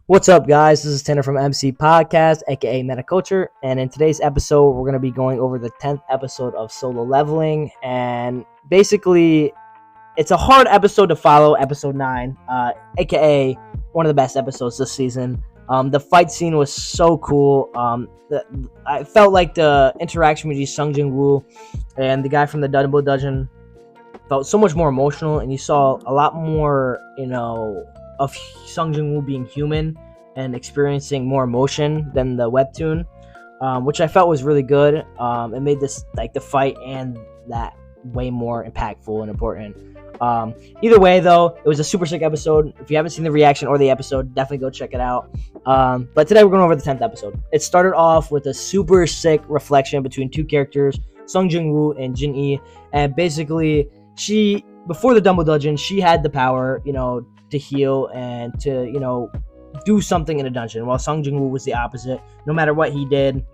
What's up, guys? This is Tanner from MC Podcast, aka Metaculture, and in today's episode, we're going to be going over the 10th episode of Solo Leveling, and basically, it's a hard episode to follow, episode 9, aka one of the best episodes this season. The fight scene was so cool. I felt like the interaction between Sung Jin-woo and the guy from the Double Dungeon felt so much more emotional, and you saw a lot more, of Sung Jin-woo being human and experiencing more emotion than the webtoon, which I felt was really good. It made this, the fight and that way more impactful and important. Either way, though, it was a super sick episode. If you haven't seen the reaction or the episode, definitely go check it out. But today we're going over the 10th episode. It started off with a super sick reflection between two characters, Sung Jin-woo and Jin-ee, and basically, before the Double Dungeon, she had the power, to heal and to, do something in a dungeon, while Sung Jin-woo was the opposite. No matter what he did,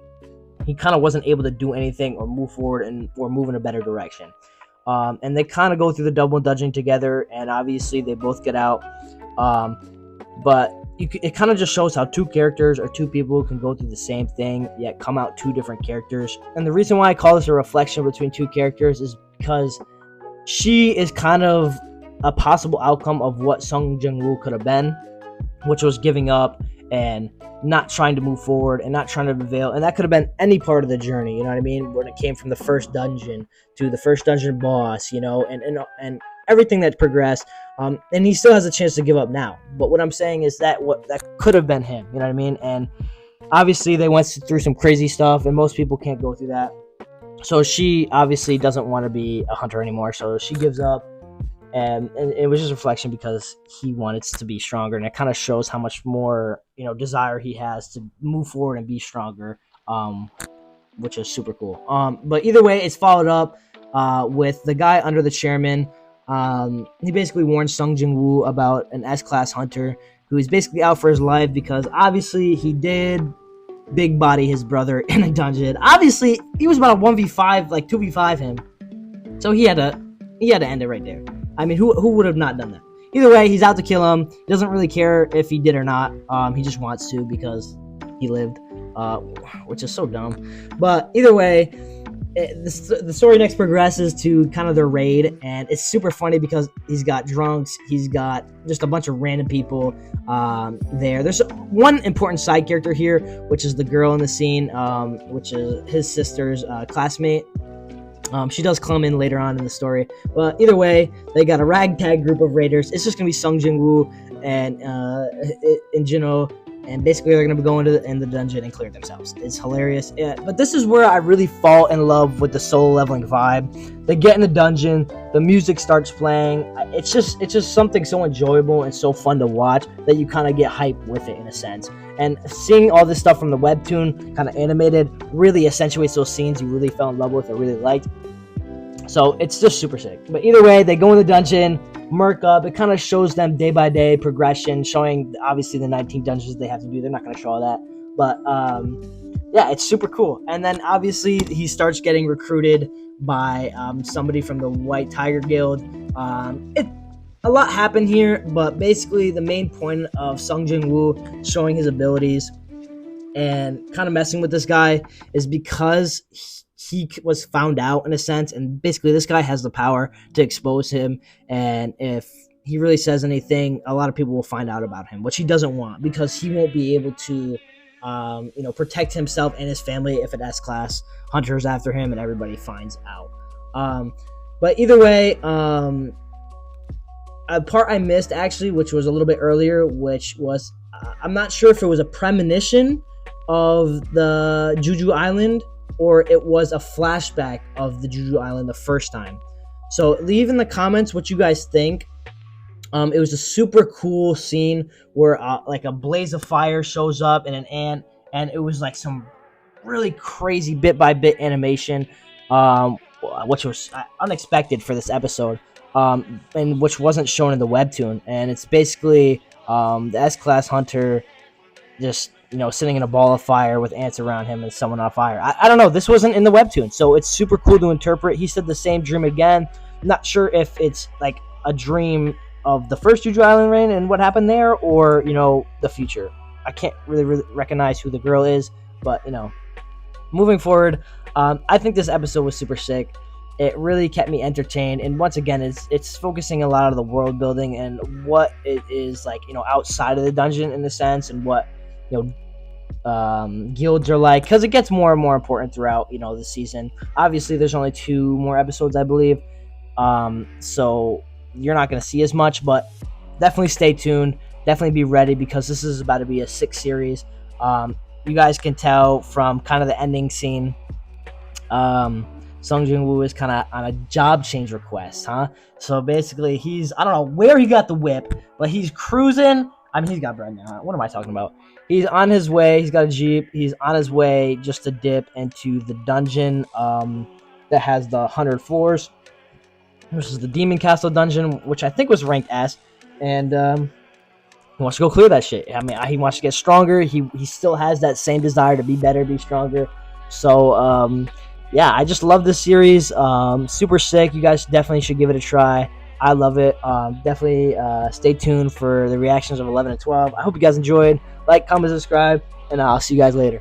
he kind of wasn't able to do anything or move forward or move in a better direction. And they kind of go through the Double Dungeon together, and obviously they both get out. But it kind of just shows how two characters or two people can go through the same thing, yet come out two different characters. And the reason why I call this a reflection between two characters is because she is kind of a possible outcome of what Sung Jin-woo could have been, which was giving up and not trying to move forward and not trying to prevail. And that could have been any part of the journey, you know what I mean? When it came from the first dungeon to the first dungeon boss, and everything that progressed. And he still has a chance to give up now. But what I'm saying is that could have been him, you know what I mean? And obviously they went through some crazy stuff, and most people can't go through that. So she obviously doesn't want to be a hunter anymore, so she gives up. And it was just a reflection because he wanted to be stronger, and it kind of shows how much more, desire he has to move forward and be stronger, which is super cool. But either way, it's followed up with the guy under the chairman. He basically warned Sung Jin-woo about an S-class hunter who is basically out for his life because obviously he did big body his brother in a dungeon. Obviously, he was about a 1v5, 2v5 him. So he had to end it right there. I mean, who would have not done that? Either way, he's out to kill him. He doesn't really care if he did or not. He just wants to because he lived, which is so dumb. But either way, the story next progresses to kind of their raid, and it's super funny because he's got drunks. He's got just a bunch of random people there. There's one important side character here, which is the girl in the scene, which is his sister's classmate. She does come in later on in the story. But either way, they got a ragtag group of raiders. It's just going to be Sung Jin-woo and Jin-oh. And basically, they're going to be going in the dungeon and clear themselves. It's hilarious. Yeah, but this is where I really fall in love with the solo leveling vibe. They get in the dungeon. The music starts playing. It's just something so enjoyable and so fun to watch that you kind of get hyped with it in a sense. And seeing all this stuff from the webtoon, kind of animated, really accentuates those scenes you really fell in love with or really liked. So it's just super sick. But either way, they go in the dungeon, murk up. It kind of shows them day by day progression, showing obviously the 19 dungeons they have to do. They're not going to show all that. But yeah, it's super cool. And then obviously he starts getting recruited by somebody from the White Tiger Guild. A lot happened here, but basically the main point of Sung Jin-woo showing his abilities and kind of messing with this guy is because he was found out in a sense, and basically this guy has the power to expose him, and if he really says anything, a lot of people will find out about him, which he doesn't want because he won't be able to protect himself and his family if an S-class hunter is after him and everybody finds out. But either way, a part I missed actually, which was a little bit earlier, which was I'm not sure if it was a premonition of the Jeju Island or it was a flashback of the Jeju Island the first time. So leave in the comments what you guys think. It was a super cool scene where a blaze of fire shows up and an ant, and it was like some really crazy bit by bit animation, which was unexpected for this episode. And which wasn't shown in the webtoon, and it's basically the S-class hunter just sitting in a ball of fire with ants around him and someone on fire. I don't know, this wasn't in the webtoon, so it's super cool to interpret. He said the same dream again. Not sure if it's a dream of the first Jeju Island reign and what happened there, or the future. I can't really recognize who the girl is, but moving forward, I think this episode was super sick. It really kept me entertained, and once again, it's focusing a lot of the world building and what it is like, outside of the dungeon in a sense, and what guilds are like, because it gets more and more important throughout the season. Obviously, there's only 2 more episodes, I believe, so you're not going to see as much, but definitely stay tuned. Definitely be ready, because this is about to be a 6 series. You guys can tell from kind of the ending scene, Sung Jin Woo is kind of on a job change request, huh? So basically, I don't know where he got the whip, but he's cruising. I mean, he's got bread now. What am I talking about? He's on his way. He's got a Jeep. He's on his way just to dip into the dungeon that has the 100 floors. This is the Demon Castle dungeon, which I think was ranked S. And he wants to go clear that shit. I mean, he wants to get stronger. He still has that same desire to be better, be stronger. So, yeah, I just love this series. Super sick. You guys definitely should give it a try. I love it. Definitely stay tuned for the reactions of 11 and 12. I hope you guys enjoyed. Like, comment, subscribe, and I'll see you guys later.